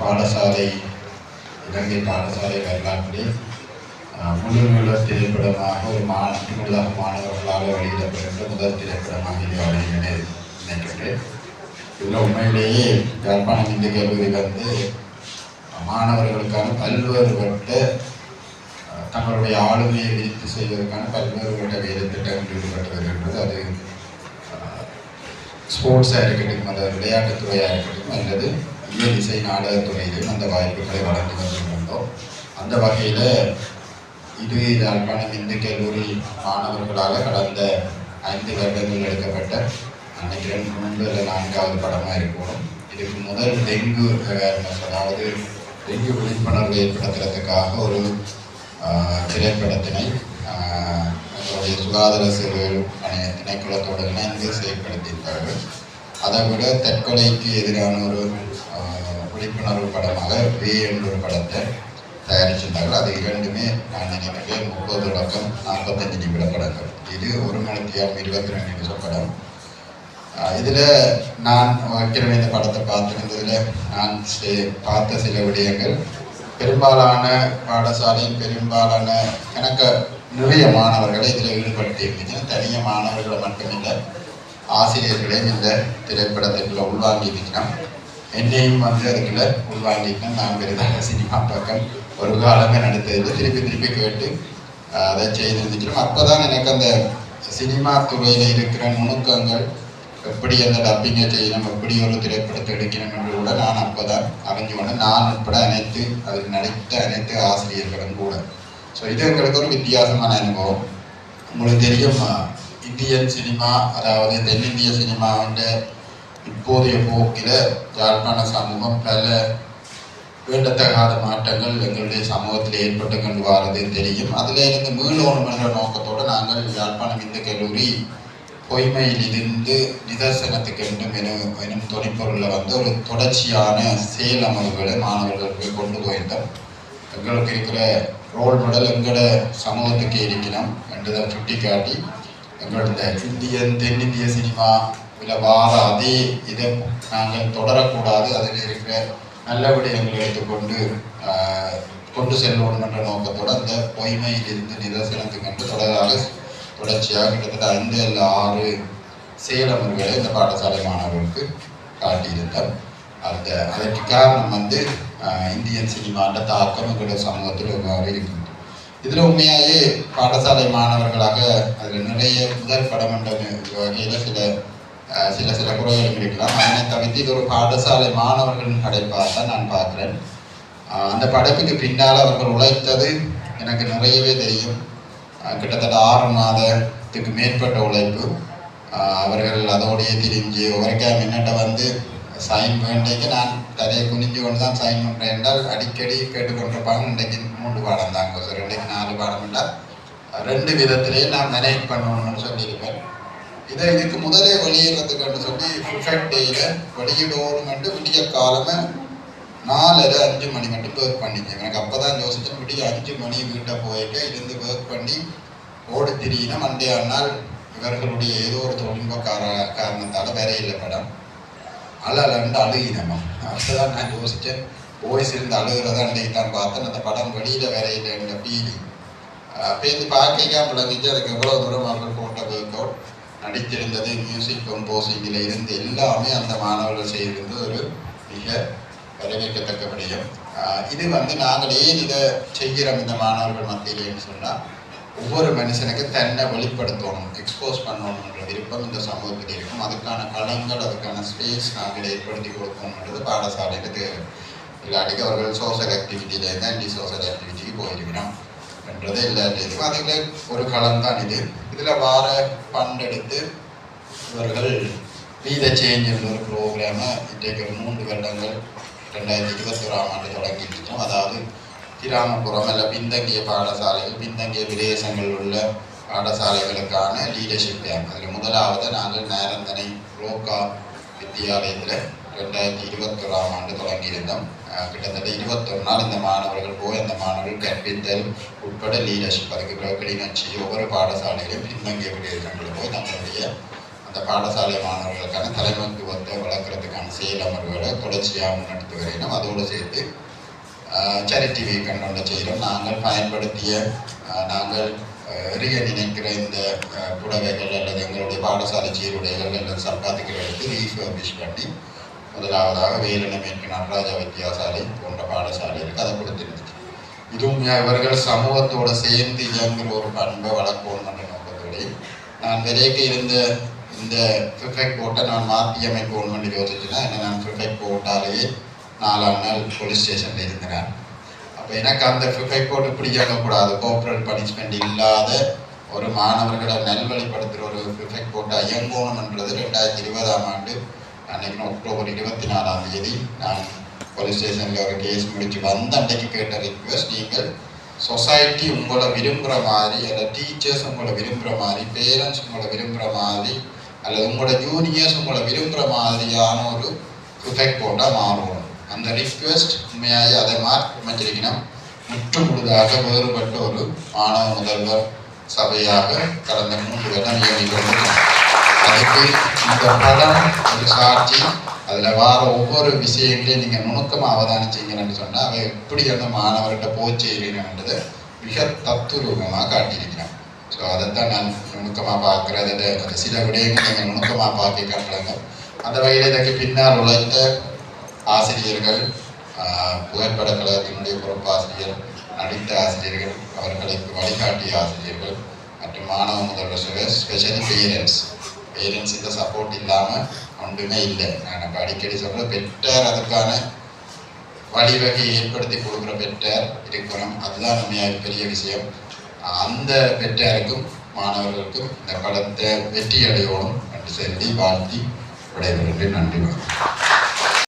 பாடசாலை இலங்கை பாடசாலை வரலாற்றில் முழு திரைப்படமாக ஒரு முழுதாக மாணவர்களால் வெளியிடப்படுகின்ற முதல் திரைப்படமாக இது அப்படின்னு நினைக்கின்றேன். இதில் உண்மையிலேயே யாழ்ப்பாணம் இந்து கல்லூரி மாணவர்களுக்கான பல்வேறுபட்ட தங்களுடைய ஆளுமையை விரித்து செய்வதற்கான பல்வேறுபட்ட வேலை திட்டங்கள் ஈடுபட்டு வருகின்றது. அது ஸ்போர்ட்ஸாக இருக்கட்டும், அந்த விளையாட்டுத்துறையாக இருக்கட்டும், அல்லது இயல் இசை நாடகத்துறையிலும் அந்த வாய்ப்புகளை வழங்கி வந்துள்ளோம். அந்த வகையில் இது யாழ்ப்பாணம் இந்து கல்லூரி மாணவர்களால் கடந்த 5 வருடங்கள் எடுக்கப்பட்ட நினைக்கிறேன் 3 அல்லது 4வது படமாக இருக்கணும். இதுக்கு முதல் டெங்கு அவேர்னஸ், அதாவது டெங்கு விழிப்புணர்வு ஏற்படுத்துறதுக்காக ஒரு திரைப்படத்தினை எங்களுடைய சுகாதார சேவைகள் திணைக்களத்தோடு இணைந்து செயல்படுத்தியிருப்பார்கள். அதை விட தற்கொலைக்கு எதிரான ஒரு விழிப்புணர்வு படமாக வே என்ற ஒரு படத்தை தயாரிச்சிருந்தார்கள். அது இரண்டுமே நான் நினைக்கிறேன் 30 தொடக்கம் 45 நிமிட படங்கள். இது 1 மணி நேரம் 22 நிமிஷம் படம். இதில் நான் வைக்கிறேன் இந்த படத்தை பார்த்துருந்ததில் நான் பார்த்த சில விடயங்கள், பெரும்பாலான பாடசாலையின் பெரும்பாலான எனக்கு நிறைய மாணவர்களை இதில் ஈடுபடுத்தி இருந்துச்சுன்னா, தனிய மாணவர்களை மட்டுமில்லை ஆசிரியர்களையும் இந்த திரைப்படத்துக்குள்ள உள்வாங்கி இருக்கணும். என்னையும் அதுக்குள்ள உள்வாங்கிக்கணும். நான் பெரிதாக சினிமா பக்கம் ஒரு காலமே நடத்தது திருப்பி கேட்டு அதை செய்திருந்துச்சிடும். அப்போ தான் எனக்கு அந்த சினிமா துறையில் இருக்கிற நுணுக்கங்கள், எப்படி அந்த டப்பிங்கை செய்யணும், எப்படி ஒரு திரைப்படத்தை எடுக்கணும் என்று கூட நான் அப்போ தான் அறிஞ்சு கொண்டேன். நான் உட்பட அதில் நடித்த அனைத்து ஆசிரியர்களும் கூட. ஸோ இது எங்களுக்கு ஒரு வித்தியாசமான அனுபவம். உங்களுக்கு தெரியும், இந்தியன் சினிமா, அதாவது தென்னிந்திய சினிமாவின் இப்போதைய போக்கில் யாழ்ப்பாண சமூகம் பல வேண்டத்தகாத மாற்றங்கள் எங்களுடைய சமூகத்தில் ஏற்பட்டு கொண்டு வரது தெரியும். அதில் இருந்து மீளோணும் என்ற நோக்கத்தோடு நாங்கள் யாழ்ப்பாணம் இந்து கல்லூரி பொய்மையிலிருந்து நிதர்சனத்துக்கு எனும் துணைப்பொருளில் ஒரு தொடர்ச்சியான செயல் அமர்வுகளை மாணவர்களுக்கு கொண்டு போயிருந்தோம். எங்களுக்கு இருக்கிற ரோல் மாடல் எங்களோட சமூகத்துக்கு இருக்கணும் என்றதை சுட்டி காட்டி, எங்களோட தென்னிந்திய சினிமா வார அதே இதை நாங்கள் தொடரக்கூடாது, அதில் இருக்கிற நல்ல விடயங்களை எடுத்துக்கொண்டு கொண்டு செல்லணும் என்ற நோக்கத்தோடு அந்த பொய்மையிலிருந்து நிதர்சனத்துக்கு என்று தொடர்ச்சியாக கிட்டத்தட்ட 5 அல்லது 6 செயலமர்களை இந்த பாடசாலை மாணவர்களுக்கு காட்டியிருந்தார். அதற்கு காரணம் இந்தியன் சினிமாண்ட தாக்கம் எங்களுடைய சமூகத்தில் எவ்வாறு இருக்கின்றது. இதில் உண்மையாகவே பாடசாலை மாணவர்களாக அதில் நிறைய முதல் படம் என்ற வகையில் சில குறைகளும் இருக்கலாம். அதனை தவிர்த்து இது ஒரு பாடசாலை மாணவர்களின் படைப்பாக தான் நான் பார்க்குறேன். அந்த படைப்புக்கு பின்னால் அவர்கள் உழைத்தது எனக்கு நிறையவே தெரியும். கிட்டத்தட்ட 6 மாதத்துக்கு மேற்பட்ட உழைப்பு. அவர்கள் அதோடைய திரிஞ்சு வரைக்கும் என்னட்ட சைன் வேண்டைக்கு நான் தரையை குனிஞ்சு கொண்டு தான் சைன் பண்ணுறேன் என்றால் அடிக்கடி கேட்டுக்கொண்டிருப்பாங்க. இன்றைக்கு 3 பாடம் தாங்க சார், இன்றைக்கு 4 பாடம் என்றால் 2 விதத்திலேயே நான் மேனேஜ் பண்ணணும்னு சொல்லியிருப்பேன். இதுக்கு முதலே வெளியிடுறதுக்குன்னு சொல்லி ஃபுல்ஃபெட் டேயில் வெளியிடணுமென்று விடிய காலமே 4:30-5 மணி மட்டும் ஒர்க் பண்ணிக்கேன். எனக்கு அப்போ தான் யோசிச்சேன், விடிய 5 மணி வீட்டை போயிட்டு இருந்து ஒர்க் பண்ணி ஓடி திரியினா மண்டே ஆனால் இவர்களுடைய ஏதோ ஒரு தொழில்நுட்ப காரணத்தால் வேற இல்லை படம் அழகண்டு அழுகினமா. அப்போதான் நான் யோசித்தேன், வாய்ஸ் இருந்து அழுகிறத அன்றைக்கு தான் பார்த்தேன். அந்த படம் வெளியில் வேற இல்லைன்ற ஃபீலிங் பேருந்து பார்க்க விளங்கிச்சு. அதுக்கு எவ்வளோ தூரம் அவர்கள் போட்ட ஒர்க் அவுட் நடித்திருந்தது, மியூசிக் கம்போசிங்கில் இருந்து எல்லாமே அந்த மாணவர்கள் செய்திருந்தது ஒரு மிக வரவேற்கத்தக்க விடயம். இது நாங்கள் ஏன் இதை செய்கிறோம் இந்த மாணவர்கள் மத்தியிலேன்னு சொன்னால், ஒவ்வொரு மனுஷனுக்கு தன்னை வெளிப்படுத்தணும், எக்ஸ்போஸ் பண்ணணுன்ற விருப்பம் இந்த சமூகத்தில் இருக்கும். அதுக்கான களங்கள், அதுக்கான ஸ்பேஸ் நாங்கள் ஏற்படுத்தி கொடுக்கணுன்றது பாடசாலையில் தேவை. இல்லாட்டிக்கு அவர்கள் சோசியல் ஆக்டிவிட்டியிலேருந்து ஆன்டி சோசியல் ஆக்டிவிட்டிக்கு போயிருக்கணும் என்றது எல்லாத்தையும் அதில் ஒரு களம் தான் இது. இதில் வார ஃபண்ட் எடுத்து இவர்கள் வீத சேஞ்ச் என்ற ஒரு ப்ரோக்ராமை இன்றைக்கு ஒரு 3 வருடங்கள் 2021ஆம் ஆண்டு தொடங்கிட்டு, அதாவது கிராமப்புறம் அல்ல பின்தங்கிய பாடசாலைகள், பின்தங்கிய பிரதேசங்கள் உள்ள பாடசாலைகளுக்கான லீடர்ஷிப் கேம்ப். அதில் முதலாவது நாங்கள் நேரந்தனை ரோக்கா வித்தியாலயத்தில் 2021ஆம் ஆண்டு தொடங்கியிருந்தோம். கிட்டத்தட்ட 21 நாள் இந்த மாணவர்கள் போய் அந்த மாணவர்கள் கற்பித்தல் உட்பட லீடர்ஷிப், அதுக்கு கிளிநொச்சி ஒவ்வொரு பாடசாலையிலும் பின்தங்கிய பிரதேசங்களில் போய் தங்களுடைய அந்த பாடசாலை மாணவர்களுக்கான தலைமைத்துவத்தை வளர்க்குறதுக்கான செயல் அமர்வுகளை தொடர்ச்சியாக முன்னெடுத்து கொண்டு வரையினோம். அதோடு சேர்த்து சேரிட்டி வீக்கெண்ட் ஒன்று செய்கிறோம். நாங்கள் பயன்படுத்திய நாங்கள் எறிய நினைக்கிற இந்த புடவைகள் அல்லது எங்களுடைய பாடசாலை சீருடைகள் அல்லது சப்பாத்துக்கள் எடுத்து ரீஃபர்பிஷ் பண்ணி முதலாவதாக வேலனை மேற்கு நடராஜா வித்தியாசாலை போன்ற பாடசாலைகளுக்கு அதை கொடுத்துருந்துச்சு. இதுவும் இவர்கள் சமூகத்தோடு சேர்ந்து இயங்குகிற ஒரு பண்பை வளர்க்கணும் என்ற நோக்கத்தோடு நான் விலைக்கு இருந்த இந்த ப்ரிஃபெக்ட் கோட்டை நான் மாற்றி அமைக்கணும் என்று யோசிச்சுன்னா என்ன நான் ப்ரிஃபெக்ட் கோட்டாலேயே 4 நாள் போலீஸ் ஸ்டேஷனில் இருந்தேன். அப்போ எனக்கு அந்த ப்ரிஃபெக்ட் கோட் இப்படி இயங்கக்கூடாது. கோஆப்ரேட் பனிஷ்மெண்ட் இல்லாத ஒரு மாணவர்களை நல்வழிப்படுத்துகிற ஒரு ப்ரிஃபெக்ட் கோட்டை இயங்கணும்ன்றது 2020ஆம் ஆண்டு அன்றைக்கு அக்டோபர் 24ஆம் நான் போலீஸ் ஸ்டேஷனில் ஒரு கேஸ் முடிச்சு வந்த அன்றைக்கு கேட்ட ரிக்வெஸ்ட், நீங்கள் சொசைட்டி உங்களை விரும்புகிற மாதிரி அல்லது டீச்சர்ஸ் உங்களை விரும்புகிற மாதிரி, பேரண்ட்ஸ் உங்களை விரும்புகிற மாதிரி அல்லது உங்களோட ஜூனியர்ஸ் உங்களை விரும்புகிற மாதிரியான ஒரு ப்ரிஃபெக்ட் கோட்டாக மாறணும். அந்த ரிக்வெஸ்ட் உண்மையாக அதை அமைச்சிருக்கணும். முற்று முழுதாக வேறுபட்ட ஒரு மாணவ முதல்வர் சபையாக கடந்த 3 வருடம் இயங்கிக்கொண்டு அதுக்கு இந்த படம் ஒரு சாட்சி. அதில் வார ஒவ்வொரு விஷயங்களையும் நீங்கள் நுணுக்கமாக அவதானிச்சிங்கன்னு சொன்னால் அவை எப்படி அந்த மாணவர்கிட்ட போச்சுன்றதை மிக தத்துரூபமாக காட்டியிருக்கிறேன். ஸோ அதைத்தான் நான் நுணுக்கமாக பார்க்குறது. அது சில விடயங்கள் நீங்கள் நுணுக்கமாக பார்க்க காட்டுறாங்க. அந்த வகையில் இதற்கு பின்னால் உழைத்த ஆசிரியர்கள், புகைப்பட கழகத்தினுடைய பொறுப்பாசிரியர், நடித்த ஆசிரியர்கள், அவர்களுக்கு வழிகாட்டிய ஆசிரியர்கள் மற்றும் மாணவ முதல்வர், ஸ்பெஷலி பேரண்ட்ஸ் இந்த சப்போர்ட் இல்லாமல் ஒன்றுமே இல்லை. நான் இப்போ அடிக்கடி சொல்கிற பெற்றார் அதுக்கான வழிவகை ஏற்படுத்தி கொடுக்குற பெற்றார் இருக்கணும். அதுதான் நம்ம பெரிய விஷயம். அந்த பெற்றாருக்கும் மாணவர்களுக்கும் இந்த படத்தை வெற்றி அடையணும் என்று சொல்லி வாழ்த்தி விடைபெறுகிறேன். நன்றி.